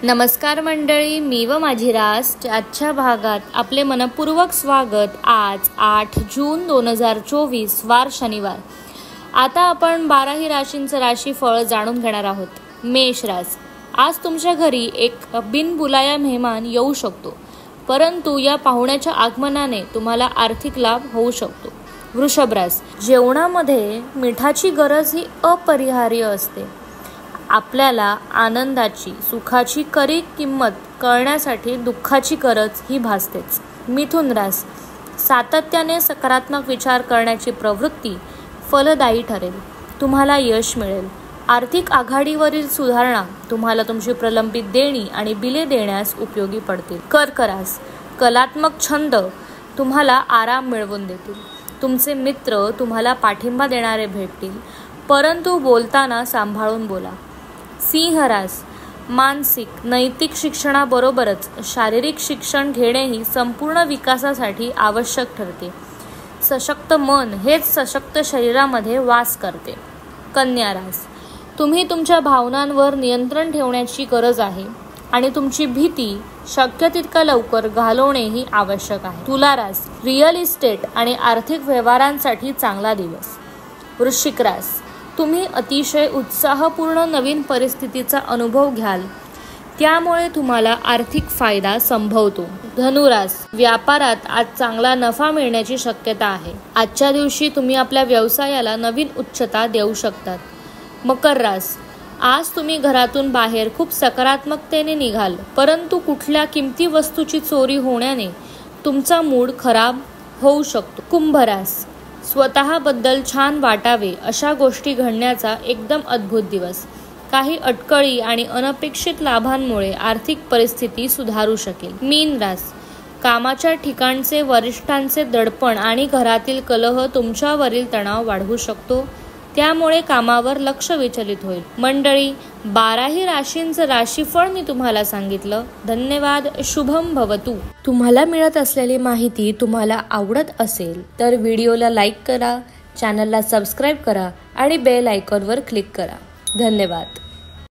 नमस्कार मंडळी, मी व माझी रास आजच्या भागात आपले मनपूर्वक स्वागत। आज 8 जून 2024 वार शनिवार। आता आपण 12ही राशींचं राशीफळ जाणून घेणार आहोत। मेष रास, आज तुमच्या घरी एक बिनबुलाया मेहमान येऊ शकतो, परंतु या पाहुण्याच्या आगमनाने तुम्हाला आर्थिक लाभ होऊ शकतो। वृषभ रास, जेवणामध्ये मिठाची गरज ही अपरिहार्य असते। आपल्याला आनंदाची, सुखाची खरी किंमत कळण्यासाठी दुःखाची गरज ही भासतेच। मिथुन रास, सातत्याने सकारात्मक विचार करण्याची प्रवृत्ती फलदायी ठरेल। तुम्हाला यश मिळेल। आर्थिक आघाडीवरील सुधारणा तुम्हाला तुमची प्रलंबित देणी आणि बिले देण्यास उपयोगी पडतील। कर्क रास, कलात्मक छंद तुम्हाला आराम मिळवून देतील। तुमचे मित्र तुम्हाला पाठिंबा देणारे भेटतील, परंतु बोलताना सांभाळून बोला। सिंह रास, मानसिक नैतिक शिक्षणाबरोबरच शारीरिक शिक्षण घेणेही संपूर्ण विकासासाठी आवश्यक ठरते। सशक्त मन हेच सशक्त शरीरामध्ये वास करते। कन्या रास, तुम्ही तुमच्या भावनांवर नियंत्रण ठेवण्याची गरज आहे आणि तुमची भीती शक्य तितका लवकर घालवणेही आवश्यक आहे। तुला रास, रिअल इस्टेट आणि आर्थिक व्यवहारांसाठी चांगला दिवस। वृश्चिक रास, तुम्ही अतिशय उत्साहपूर्ण नवीन परिस्थितीचा अनुभव घ्याल, त्यामुळे तुम्हाला आर्थिक फायदा संभवतो। धनुरास, व्यापारात आज चांगला नफा मिळण्याची शक्यता आहे। आजच्या दिवशी तुम्ही आपल्या व्यवसायाला नवीन उच्चता देऊ शकतात। मकर रास, आज तुम्ही घरातून बाहेर खूप सकारात्मकतेने निघाल, परंतु कुठल्या किमती वस्तूची चोरी होण्याने तुमचा मूड खराब होऊ शकतो। कुंभ रास, स्वतःबद्दल छान वाटावे अशा गोष्टी घडण्याचा एकदम अद्भुत दिवस। काही अडचणी आणि अनपेक्षित लाभांमुळे आर्थिक परिस्थिती सुधारू शकेल। मीन रास, कामाच्या ठिकाणचे वरिष्ठांचे दडपण आणि घरातील कलह तुमच्यावरील तणाव वाढवू शकतो, त्यामुळे कामावर लक्ष विचलित होईल। मंडळी, 12ही राशींचं राशीफळ मी तुम्हाला सांगितलं। धन्यवाद। शुभम भवतु। तुम्हाला मिळत असलेली माहिती तुम्हाला आवडत असेल तर व्हिडिओला लाईक करा, चॅनलला सबस्क्राईब करा आणि बेल आयकॉनवर क्लिक करा। धन्यवाद।